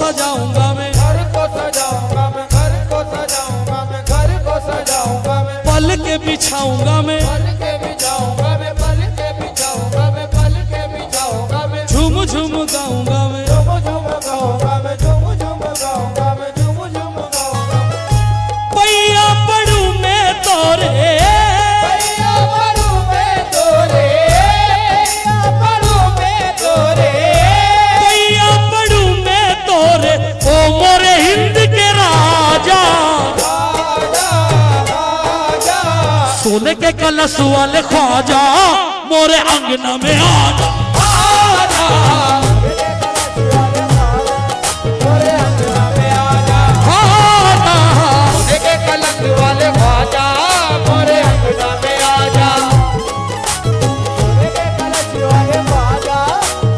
सजाऊंगा मैं, घर को सजाऊंगा मैं, घर को सजाऊंगा मैं, घर को सजाऊंगा मैं, पल के बिछाऊंगा मैं, पल के बिछाऊंगा मैं, पल के बिछाऊंगा मैं, पल के बिछाऊंगा मैं, झूम झूम गाऊंगा मैं, झूम झूम गाऊंगा मैं, झूम झूम गाऊंगा मैं, झूम झूम गाऊंगा मैं। पैया पड़ू मैं तोरे, पैया पड़ू मैं तोरे, पैया पड़ू मैं तोरे, पैया पड़ू मैं तोरे, ओ मोरे हिंद के राजा, आजा आजा सोने के कलश वाले ख्वाजा, मोरे अंगना में आजा, आजा मोरे अंगना में आजा, आजा के कलश वाले ख्वाजा मोरे अंगना में आजा, के कलश वाले ख्वाजा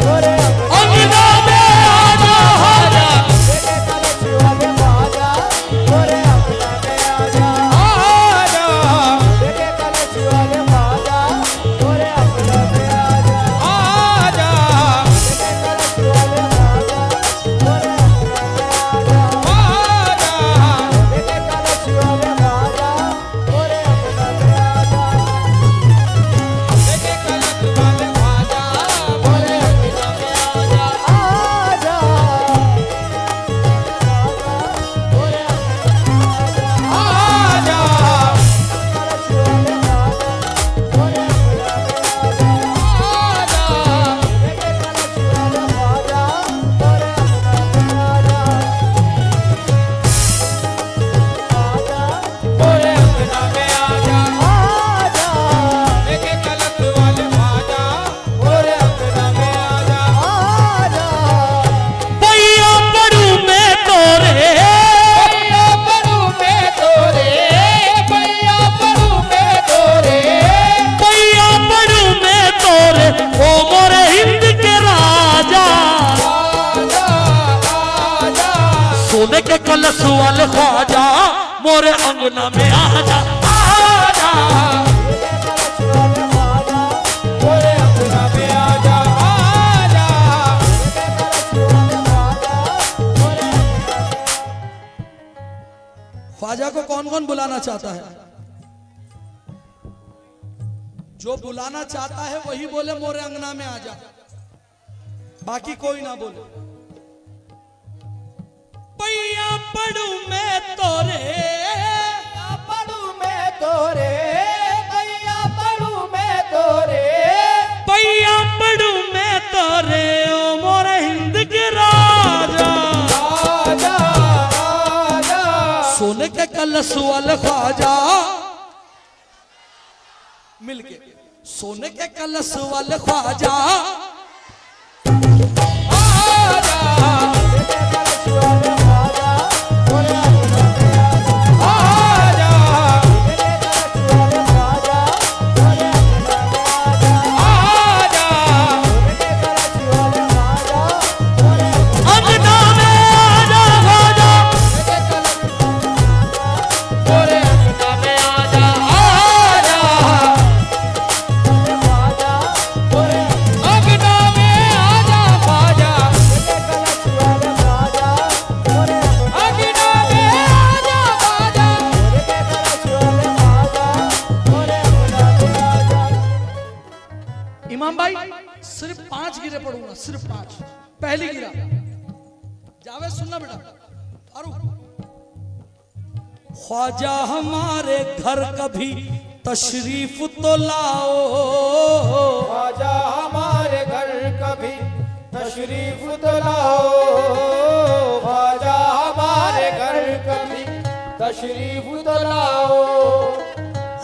मोरे अंगना में आजा, आजा के कलश वाले ख्वाजा मोरे अंगना में आजा, आजा के कलश वाले ख्वाजा मोरे अंगना में आजा, आजा के कलश वाले ख्वाजा मोरे अंगना में आजा, आजा के कलश वाले ख्वाजा मोरे अंगना में आजा, के कलश वाले ख्वाजा मोरे अंगना में आजा, आजा मोरे आजा कलश वाले ख्वाजा मोरे अंगना में आजा, आजा के कलश वाले ख्वाजा मोरे अंगना में आजा, आजा मोरे अंगना में आजा, आजा के कलश वाले ख्वाजा मोरे अंगना में आजा, आजा पैया पड़ू मैं तोरे, पैया पड़ू मैं तोरे, पैया पड़ू मैं तोरे, पैया पड़ू मैं तोरे, ओ मोरे हिंद के राजा, आजा आजा सोने के कलश वाले ख्वाजा, मोरे अंगना में आजा, आजा कलश वाले ख्वाजा मोरे अंगना में आजा, आजा कलश वाले ख्वाजा मोरे ख्वाजा को कौन कौन बुलाना चाहता है? जो बुलाना चाहता है वही बोले मोरे अंगना में आजा, बाकी कोई ना बोले। पैया पड़ू मैं तोरे, पड़ू मैं तोरे, पैया पड़ू मैं तोरे, पैया पड़ू मैं तोरे, ओ मोरे हिंद के राजा, आजा आजा सोने के कलश वाले ख्वाजा, मिलके सोने के कलश वाले ख्वाजा, आजा कलश वाले ख्वाजा मोरे अंगना में आजा, आजा कलश वाले ख्वाजा मोरे अंगना में आजा, आजा कलश वाले ख्वाजा मोरे अंगना में आजा ख्वाजा, मोरे अंगना में आजा, आजा ख्वाजा मोरे अंगना में आजा, ख्वाजा कलश वाले ख्वाजा मोरे अंगना में आजा, ख्वाजा कलश वाले ख्वाजा मोरे अंगना में आजा। इमाम भाई सिर्फ 5 गिरे पढ़ूंगा, सिर्फ 5। पहली गिरा जावे सुनना बेटा, फारूक। ख्वाजा हमारे घर कभी तशरीफ तो लाओ, ख्वाजा हमारे घर कभी तशरीफ तो लाओ, ख्वाजा हमारे घर कभी तशरीफ तो लाओ,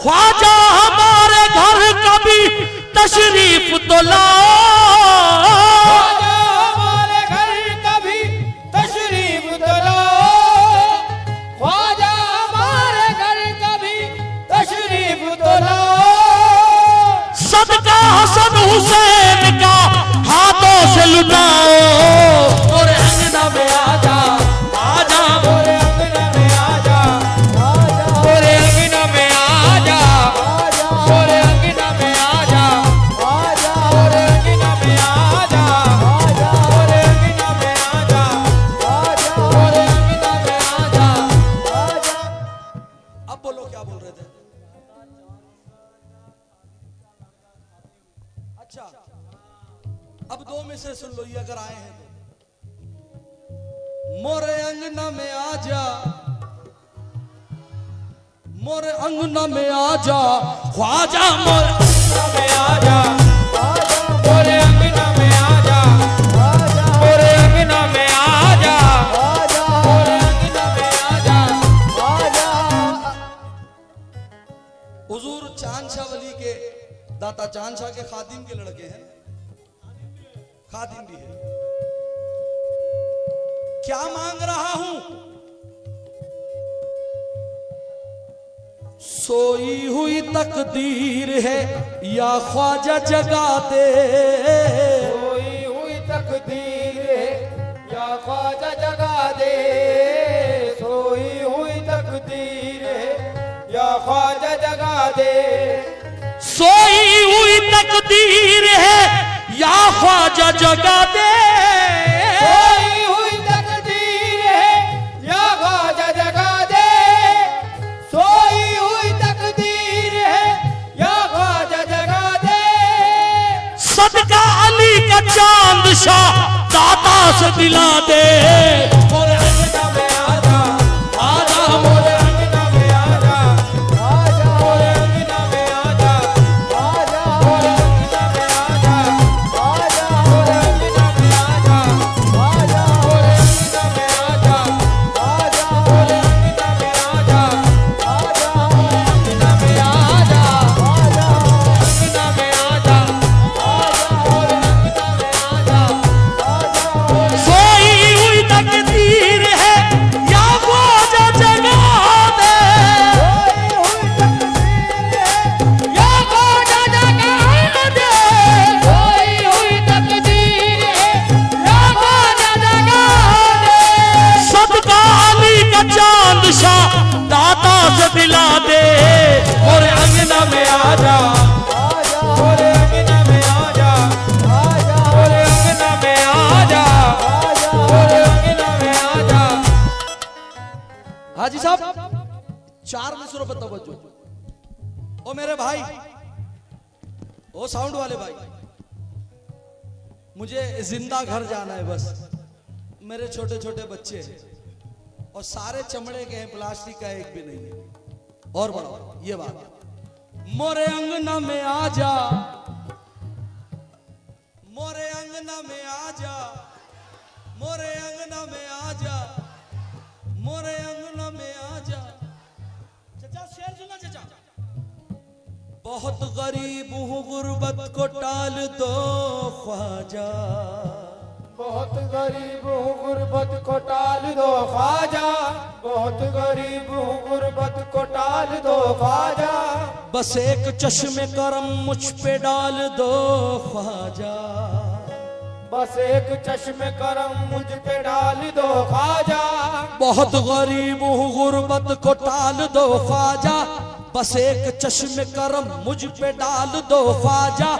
ख्वाजा हमारे घर कभी तशरीफ तो लाओ, ख्वाजा हमारे घर कभी तशरीफ तो लाओ, ख्वाजा हमारे घर कभी तशरीफ तो लाओ, सदका हसन हुसैन का हाथों से लुटाओ, और अंगना में आजा, आजा मोरे अंगना में आजा, आजा मोरे अंगना में आजा, मोरे अंगना में आजा, मोरे अंगना में आजा, क्या बोल रहे थे? अच्छा, अब दो में से सुन लो ये अगर आए हैं तो। मोरे अंगना में आजा, मोरे अंगना में आजा ख्वाजा, मोरे अंगना में आजा, मोरे अंगना में आजा, मोरे अंगना में आजा, मोरे अंगना में आजा। हुजूर चांद शाह वली के दाता चांद शाह के खादिम के लड़के हैं, खादिम भी है। क्या मांग रहा हूं? सोई हुई तकदीर है या ख्वाजा जगा दे, सोई हुई तकदीर है या ख्वाजा जगा दे, सोई हुई तकदीर है या ख्वाजा जगा दे, सोई हुई तकदीर है या ख्वाजा जगा दे, सोई हुई तकदीर है या ख्वाजा जगा दे, सोई हुई तकदीर है या ख्वाजा जगा दे। सदका अली का चांद शाह दाता से दिला दे, मोरे अंगना में आजा, आजा मोरे अंगना में आजा, मोरे अंगना में आजा, मोरे अंगना में आजा, मोरे अंगना में आजा, मोरे अंगना में आजा, मोरे अंगना में आजा, अंगना में आजा, अंगना में आजा, सोई हुई तकदीर है या ख्वाजा जगा दे, या ख्वाजा जगा दे, सोई हुई तकदीर है या ख्वाजा जगा दे। सदका अली का चांद शाह दाता से दिला दे, मोरे अंगना में आजा, मोरे अंगना में आजा, मोरे अंगना में आजा, मोरे अंगना में आजा। हाजी साहब 4 मिसरों पर तवज्जो। ओ मेरे भाई, ओ साउंड वाले भाई, मुझे जिंदा घर जाना है बस। मेरे छोटे छोटे बच्चे हैं और सारे चमड़े के हैं, प्लास्टिक का एक भी नहीं है। और बढ़ाओ ये बात, मोरे अंगना में आजा, मोरे अंगना में आजा, मोरे अंगना में आजा, मोरे अंगना में आजा। चचा शेर सुना चचा। बहुत गरीब हूँ गुर्बत को टाल दो ख्वाजा, बहुत गरीब हूँ गुर्बत को टाल दो ख्वाजा, बहुत गरीब हूँ गुर्बत को टाल दो ख्वाजा, बस एक चश्मे करम मुझ पे डाल दो ख्वाजा, बस एक चश्मे करम मुझ पे डाल दो ख्वाजा, बहुत गरीब हूँ गुर्बत को टाल दो ख्वाजा, बस एक चश्मे करम मुझ पे डाल दो ख्वाजा।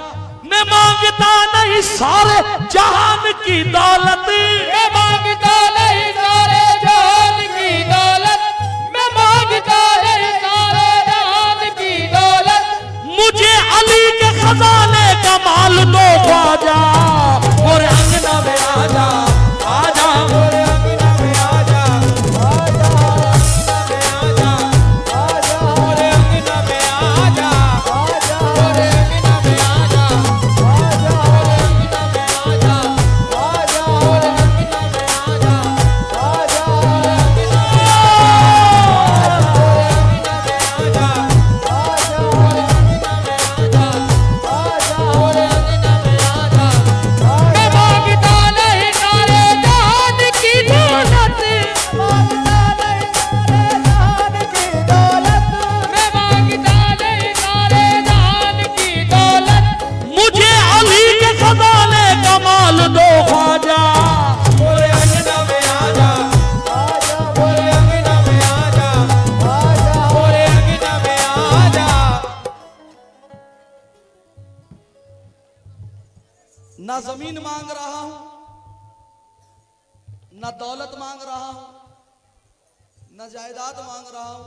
मैं मांगता नहीं सारे जहान की दौलत, मैं मांगता नहीं सारे जहान की दौलत, मैं मांगता नहीं सारे जहान की दौलत, मुझे अली के खजाने का माल दो ख्वाजा, मोरे अंगना में आजा, आजा मोरे अंगना में आजा, आजा मोरे अंगना में आजा, मोरे अंगना में आजा, मोरे अंगना में आजा, मोरे अंगना में आजा, मोरे अंगना में आजा, आजा मोरे अंगना में आजा, मोरे अंगना में आजा। मैं मांगता नहीं सारे जहान की दौलत, मांगता नहीं सारे जहान की दौलत, मैं मांगता नहीं सारे जहान की दौलत, मुझे अली के खजाने का माल दो ख्वाजा, मोरे अंगना में आजा, मोरे अंगना में आजा, मोरे अंगना में आजा। ना जमीन मांग रहा हूं, ना दौलत मांग रहा हूं, ना जायदाद मांग रहा हूं,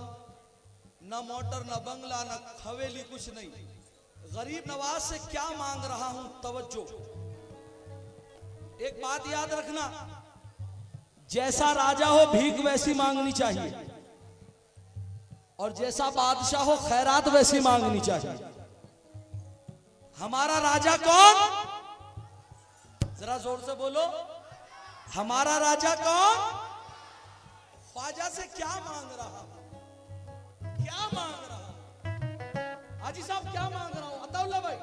ना मोटर, ना बंगला, ना हवेली, कुछ नहीं। गरीब नवाज से क्या मांग रहा हूं? तवज्जो। एक बात याद रखना, जैसा राजा हो भीख वैसी मांगनी चाहिए, और जैसा बादशाह हो खैरात वैसी मांगनी चाहिए। हमारा राजा कौन? जरा जोर से बोलो, हमारा राजा कौन? ख्वाजा से क्या मांग रहा? क्या मांग रहा? हाजी साहब क्या मांग रहा हूं? अताउल्ला भाई।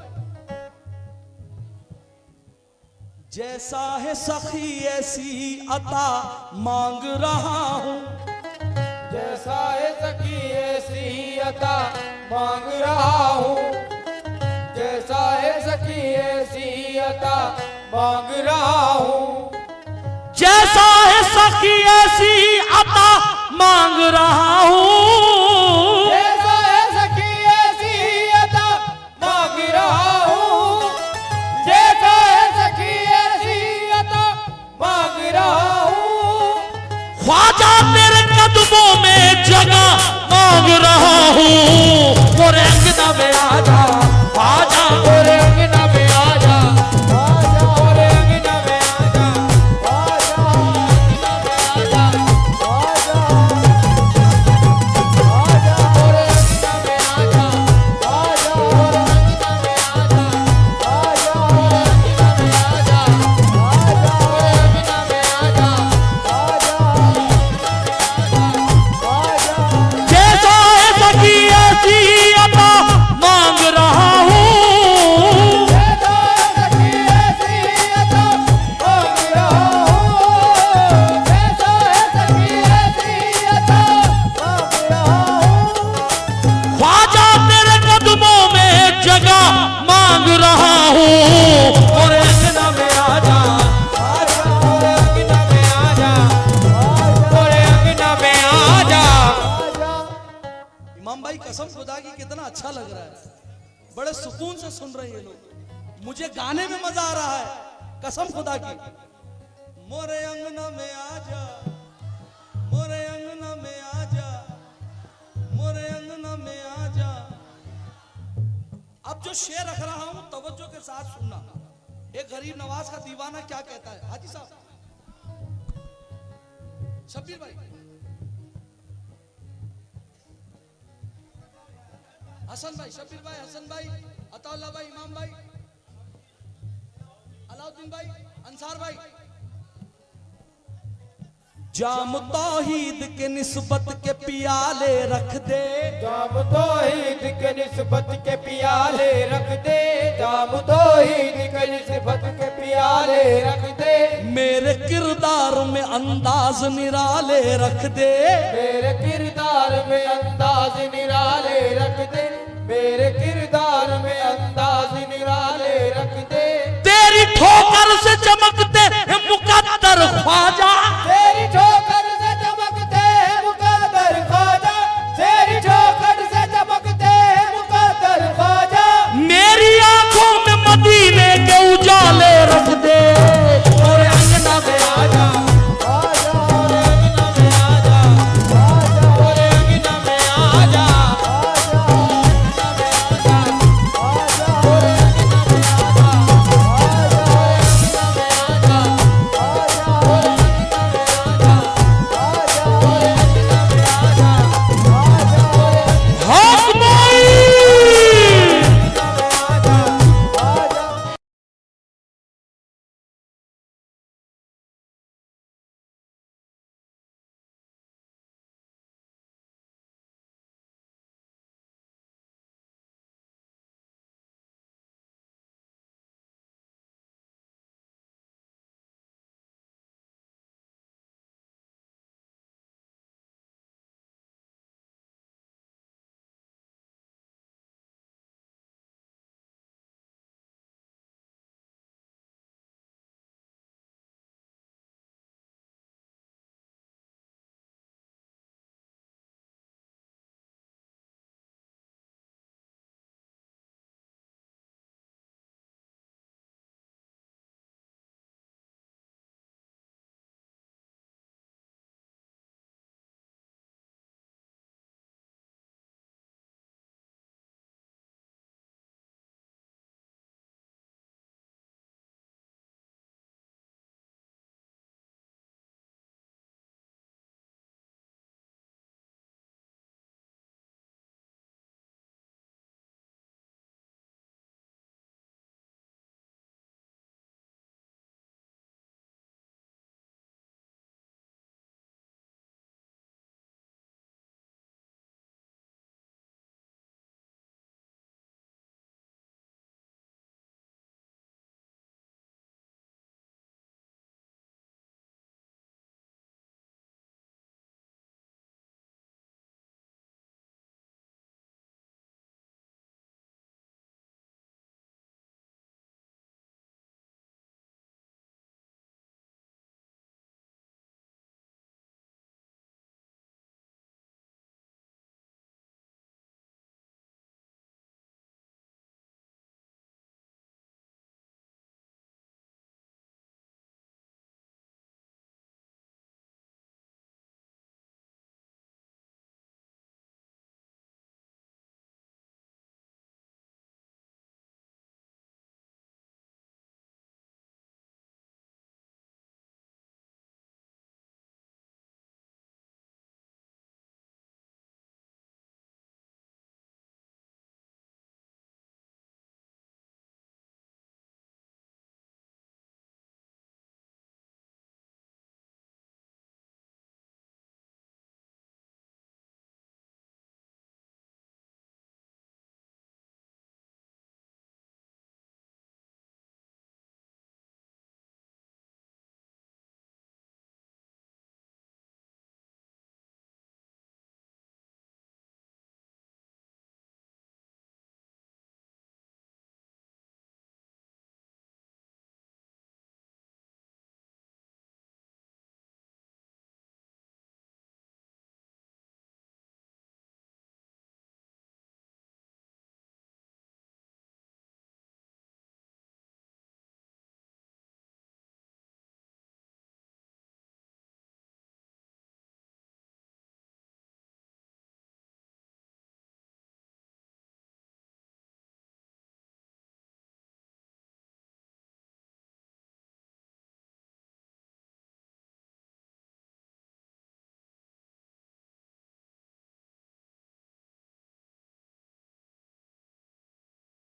जैसा है सखी ऐसी अता मांग रहा हूं, जैसा है सखी ऐसी अता मांग रहा हूँ, जैसा है सखी ऐसी अता मांग रहा हूँ, जैसा है सखी ऐसी अता मांग रहा हूं, जैसा है सखी ऐसी अता मांग रहा हूँ, जैसा है सखी ऐसी अता मांग रहा हूँ, ख्वाजा तेरे कदमों में जगह मांग रहा हूं। मोरे अंगना में आजा, आजा मोरे अंगना में आजा, आजा मोरे अंगना में आजा, आजा अंगना में आजा, आजा आजा मोरे अंगना में आजा, आजा मोरे अंगना में आजा, आजा मोरे अंगना में आजा, आजा मोरे अंगना में आजा, आजा जैसा है सखी ऐसी अता मांग रहा हूं, ख्वाजा तेरे कदमों में जगह मांग रहा हूं। मोरे अंगना में आजा, इमाम भाई कसम खुदा की कितना अच्छा लग रहा है, बड़े सुकून से सुन रहे हैं ये लोग, मुझे गाने में मजा आ रहा है कसम खुदा की। मोरे अंगना में आजा, मोरे अंगना में आजा, मोरे अंगना में आजा। अब जो शेर रख रहा हूं तवज्जो के साथ सुनना, एक गरीब नवाज का दीवाना क्या कहता है। हाजी साहब, शब्बीर भाई, हसन भाई, शब्बीर भाई, हसन भाई, अताउल्ला भाई, इमाम भाई, अलाउद्दीन भाई, अंसार भाई। जाम तौहीद के निस्बत के पियाले रख दे, जाम तौहीद के निस्बत के पियाले रख दे, जाम तौहीद के निस्बत के पियाले रख दे, मेरे किरदार में अंदाज निराले रख दे, मेरे किरदार में अंदाज निराले रख दे, मेरे किरदार में अंदाज निराले रख दे, तेरी ठोकर से चमकते हैं मुकद्दर ख्वाजा,